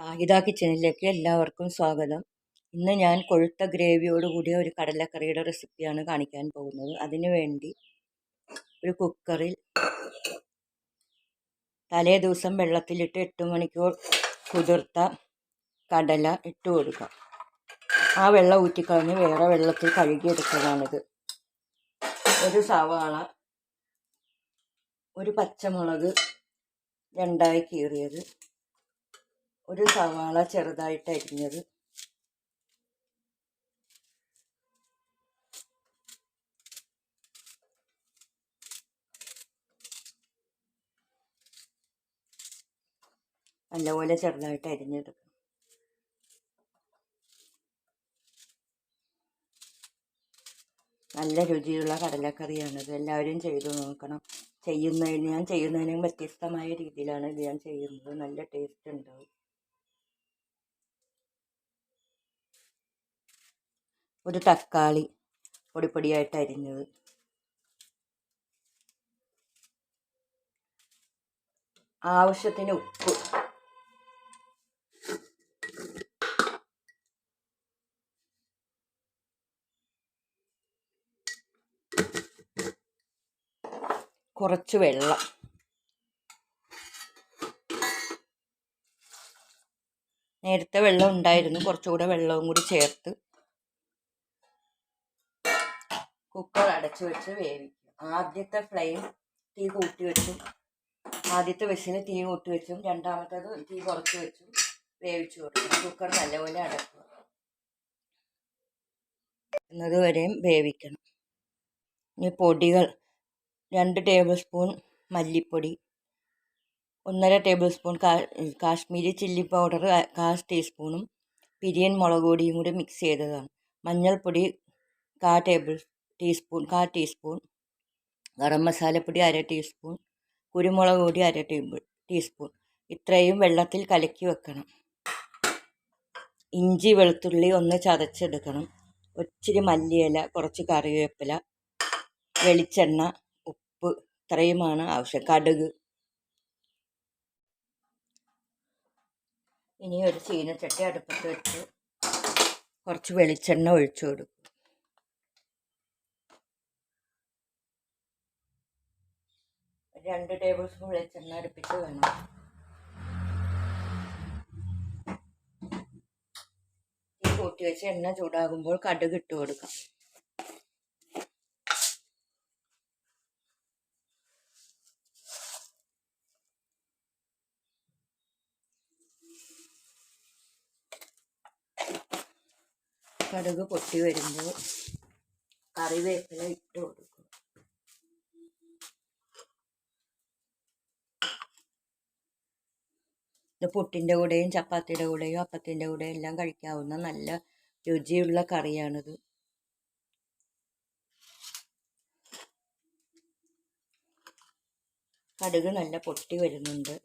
ആഹിത കിച്ചണിലേക്ക് എല്ലാവർക്കും സ്വാഗതം. ഇന്ന് ഞാൻ കൊഴുത്ത ഗ്രേവിയോട് കൂടിയ ഒരു കടലക്കറിയുടെ റെസിപ്പിയാണ് കാണിക്കാൻ പോകുന്നത്. അതിനു വേണ്ടി ഒരു കുക്കറിൽ തലേ ദിവസം വെള്ളത്തിലിട്ട് 8 മണിക്കൂർ കുതിർത്ത കടല ഇട്ട് കൊടുക്കാം. ആ വെള്ളം ഊറ്റിക്കളഞ്ഞ് വേറെ വെള്ളത്തിൽ കഴുകിയെടുത്തതാണിത്. ഒരു സവാള, ഒരു പച്ചമുളക് രണ്ടായി കീറിയത്, ഒരു സവാള ചെറുതായിട്ട് അരിഞ്ഞത്, നല്ലപോലെ ചെറുതായിട്ട് അരിഞ്ഞെടുക്കും. നല്ല രുചിയുള്ള കടലക്കറിയാണിത്. എല്ലാവരും ചെയ്തു നോക്കണം. ഞാൻ ചെയ്യുന്നതിനും വ്യത്യസ്തമായ രീതിയിലാണ് ഇത് ഞാൻ ചെയ്യുന്നത്. നല്ല ടേസ്റ്റ് ഉണ്ടാവും. ഒരു തക്കാളി പൊടിപ്പൊടിയായിട്ട് അരിഞ്ഞത്, ആവശ്യത്തിന് ഉപ്പ്, കുറച്ച് വെള്ളം, നേരത്തെ വെള്ളം ഉണ്ടായിരുന്നു, കുറച്ചുകൂടെ വെള്ളവും കൂടി ചേർത്ത് കുക്കർ അടച്ചു വെച്ച് വേവിക്കും. ആദ്യത്തെ തീ കൂട്ടി വെച്ചും ആദ്യത്തെ വിസില് തീ കൂട്ടി വെച്ചും രണ്ടാമത്തേത് തീ കുറച്ച് വെച്ചും വേവിച്ചു കൊടുക്കണം. കുക്കർ നല്ലപോലെ അടക്കുക, എന്നതുവരെയും വേവിക്കണം. ഇനി പൊടികൾ: 2 ടേബിൾ സ്പൂൺ മല്ലിപ്പൊടി, 1.5 table spoon Kashmiri chilli powder 1/4 ടീസ്പൂണും പിരിയൻ മുളക് പൊടിയും കൂടി മിക്സ് ചെയ്തതാണ്. മഞ്ഞൾപ്പൊടി 1/4 ടീസ്പൂൺ, ഗരം മസാലപ്പൊടി 1/2 ടീസ്പൂൺ, കുരുമുളക് പൊടി 1/2 ടീസ്പൂൺ. ഇത്രയും വെള്ളത്തിൽ കലക്കി വെക്കണം. ഇഞ്ചി വെളുത്തുള്ളി ഒന്ന് ചതച്ചെടുക്കണം. ഒത്തിരി മല്ലിയില, കുറച്ച് കറിവേപ്പില, വെളിച്ചെണ്ണ, ഉപ്പ്, ഇത്രയുമാണ് ആവശ്യം. കടുക്. ഇനി ഒരു ചീനച്ചട്ടി അടുപ്പത്ത് വെച്ച് കുറച്ച് വെളിച്ചെണ്ണ ഒഴിച്ചു കൊടുക്കും. ഒരു 2 ടേബിൾ സ്പൂൺ വെളിച്ചെണ്ണ അടുപ്പിച്ച് വേണം. തീ കൂട്ടി വെച്ച് എണ്ണ ചൂടാകുമ്പോൾ കടുക് ഇട്ട് കൊടുക്കാം. കടുക് പൊട്ടി വരുമ്പോൾ കറിവേപ്പില ഇട്ട് കൊടുക്കും. ഇത് പുട്ടിൻ്റെ കൂടെയും ചപ്പാത്തിയുടെ കൂടെയും അപ്പത്തിൻ്റെ കൂടെയും എല്ലാം കഴിക്കാവുന്ന നല്ല രുചിയുള്ള കറിയാണിത്. കടുക് നല്ല പൊട്ടി വരുന്നുണ്ട്.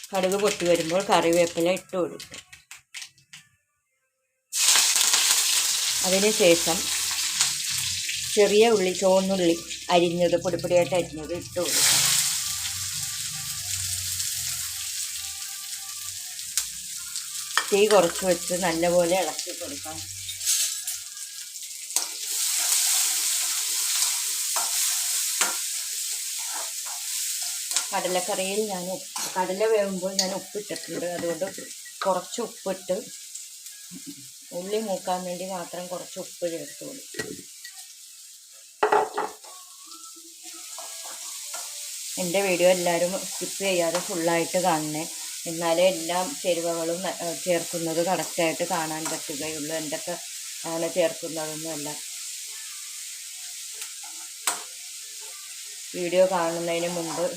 കടുക് പൊട്ടി വരുമ്പോൾ കറിവേപ്പില ഇട്ട് കൊടുക്കും. അതിനുശേഷം ചെറിയ ഉള്ളി, ചുവന്നുള്ളി അരിഞ്ഞത്, പൊടിപ്പൊടിയായിട്ട് അരിഞ്ഞത് ഇട്ട് കൊടുക്കും. തീ കുറച്ച് വെച്ച് നല്ലപോലെ ഇളക്കി കൊടുക്കാം. കടലക്കറിയിൽ കടല വേവുമ്പോൾ ഞാൻ ഉപ്പിട്ടിട്ടുണ്ട്. അതുകൊണ്ട് കുറച്ച് ഉപ്പിട്ട് ഉള്ളി മൂക്കാൻ വേണ്ടി മാത്രം കുറച്ച് ഉപ്പ് ചേർത്ത് കൊടുക്കും. എൻ്റെ വീഡിയോ എല്ലാവരും സ്കിപ്പ് ചെയ്യാതെ ഫുള്ളായിട്ട് കാണണേ. എന്നാലേ എല്ലാം ചേരുവകളും ചേർക്കുന്നത് കറക്റ്റായിട്ട് കാണാൻ പറ്റുകയുള്ളൂ. എന്തൊക്കെ ആണ് ചേർക്കുന്നതൊന്നുമല്ല. വീഡിയോ കാണുന്നതിന് മുമ്പ്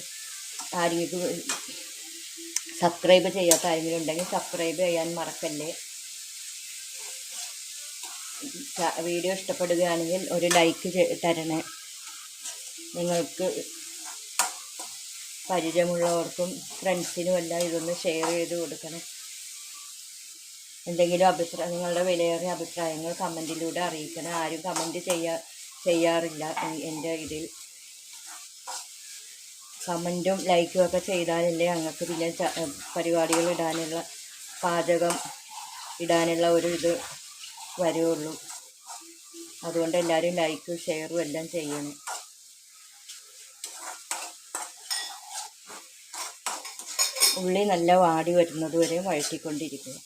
ആരെങ്കിലും സബ്സ്ക്രൈബ് ചെയ്യാത്ത ആരെങ്കിലും ഉണ്ടെങ്കിൽ സബ്സ്ക്രൈബ് ചെയ്യാൻ മറക്കല്ലേ. വീഡിയോ ഇഷ്ടപ്പെടുകയാണെങ്കിൽ ഒരു ലൈക്ക് തരണേ. നിങ്ങൾക്ക് പരിചയമുള്ളവർക്കും ഫ്രണ്ട്സിനും എല്ലാം ഇതൊന്ന് ഷെയർ ചെയ്ത് കൊടുക്കണം. എന്തെങ്കിലും നിങ്ങളുടെ വിലയേറിയ അഭിപ്രായങ്ങൾ കമൻറ്റിലൂടെ അറിയിക്കണം. ആരും കമൻറ്റ് ചെയ്യാറില്ല എൻ്റെ ഇതിൽ. കമൻറ്റും ലൈക്കും ഒക്കെ ചെയ്താലല്ലേ ഞങ്ങൾക്ക് പിന്നെ പരിപാടികൾ ഇടാനുള്ള, പാചകം ഇടാനുള്ള ഒരു ഇത് വരുള്ളൂ. അതുകൊണ്ട് എല്ലാവരും ലൈക്കും ഷെയറും എല്ലാം ചെയ്യണം. ഉള്ളി നല്ല വാടി വരുന്നത് വരെ വഴറ്റിക്കൊണ്ടിരിക്കുക.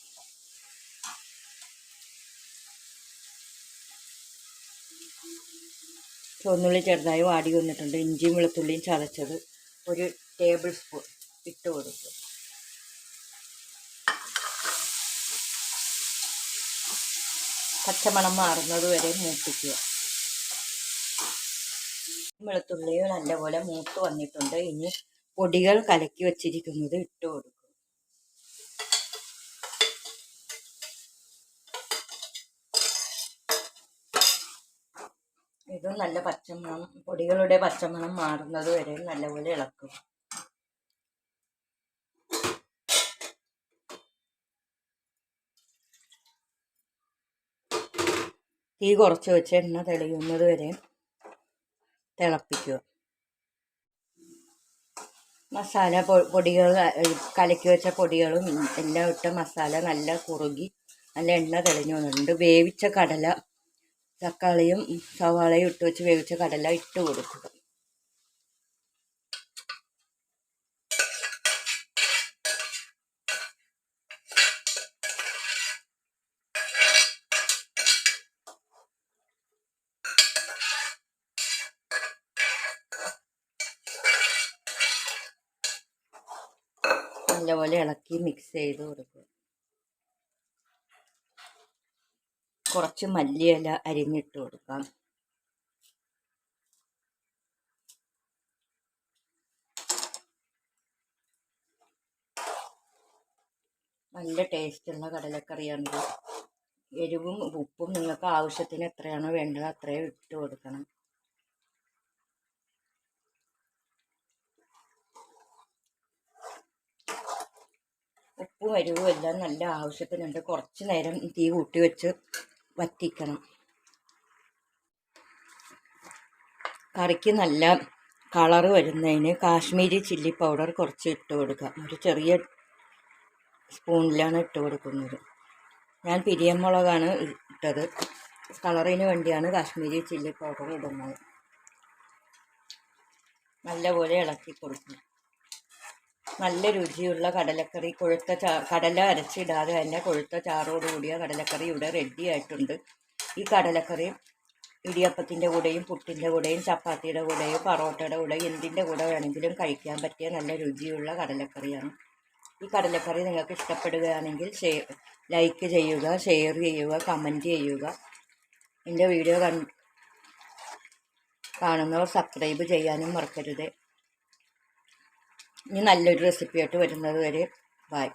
ചുവന്നുള്ളി ചെറുതായി വാടി വന്നിട്ടുണ്ട്. ഇഞ്ചിയും വെളുത്തുള്ളിയും ചതച്ചത് 1 ടേബിൾ സ്പൂൺ ഇട്ട് കൊടുക്കുക. പച്ചമണം മാറുന്നത് വരെ മൂപ്പിക്കുക. വെളുത്തുള്ളി നല്ലപോലെ മൂത്ത് വന്നിട്ടുണ്ട്. ഇനി പൊടികൾ കലക്കി വച്ചിരിക്കുന്നത് ഇട്ട് കൊടുക്കുക. ഇത് നല്ല പച്ചമണം, പൊടികളുടെ പച്ചമണം മാറുന്നത് വരെ നല്ലപോലെ ഇളക്കും. തീ കുറച്ച് വെച്ച് എണ്ണ തെളിയുന്നത് വരെ തിളപ്പിക്കുക. മസാല പൊടികൾ കലക്കി വെച്ച പൊടികളും എല്ലാം ഇട്ട മസാല നല്ല കുറുകി നല്ല എണ്ണ തെളിഞ്ഞു വന്നിട്ടുണ്ട്. വേവിച്ച കടല, തക്കാളിയും സവാളയും ഇട്ട് വെച്ച് വേവിച്ച കടല ഇട്ട് കൊടുക്കുക. നല്ലപോലെ ഇളക്കി മിക്സ് ചെയ്ത് കൊടുക്കുക. കുറച്ച് മല്ലിയില അരിഞ്ഞിട്ട് കൊടുക്കാം. നല്ല ടേസ്റ്റുള്ള കടലക്കറിയാണിത്. എരിവും ഉപ്പും നിങ്ങൾക്ക് ആവശ്യത്തിന് എത്രയാണോ വേണ്ടത് അത്രയും ഇട്ട് കൊടുക്കണം. ഉപ്പും എരിവും എല്ലാം നല്ല ആവശ്യത്തിനുണ്ട്. കുറച്ച് നേരം തീ കൂട്ടി വെച്ച് വറ്റിക്കണം. കറിക്ക് നല്ല കളറ് വരുന്നതിന് കാശ്മീരി ചില്ലി പൗഡർ കുറച്ച് ഇട്ട് കൊടുക്കുക. ഒരു ചെറിയ സ്പൂണിലാണ് ഇട്ട് കൊടുക്കുന്നത്. ഞാൻ പിരിയമുളകാണ് ഇട്ടത്. കളറിന് വേണ്ടിയാണ് കാശ്മീരി ചില്ലി പൗഡർ ഇടുന്നത്. നല്ലപോലെ ഇളക്കി കൊടുക്കും. നല്ല രുചിയുള്ള കടലക്കറി, കടല അരച്ചിടാതെ തന്നെ കൊഴുത്ത ചാറോടുകൂടിയ കടലക്കറി ഇവിടെ റെഡി ആയിട്ടുണ്ട്. ഈ കടലക്കറി ഇടിയപ്പത്തിൻ്റെ കൂടെയും പുട്ടിൻ്റെ കൂടെയും ചപ്പാത്തിയുടെ കൂടെയും പൊറോട്ടയുടെ കൂടെയും എന്തിൻ്റെ കൂടെ വേണമെങ്കിലും കഴിക്കാൻ പറ്റിയ നല്ല രുചിയുള്ള കടലക്കറിയാണ്. ഈ കടലക്കറി നിങ്ങൾക്ക് ഇഷ്ടപ്പെടുകയാണെങ്കിൽ ലൈക്ക് ചെയ്യുക, ഷെയർ ചെയ്യുക, കമൻറ്റ് ചെയ്യുക. എൻ്റെ വീഡിയോ കാണുന്നവർ സബ്സ്ക്രൈബ് ചെയ്യാനും മറക്കരുത്. ഇനി നല്ലൊരു റെസിപ്പിയായിട്ട് വരുന്നത് വരെ ബൈ.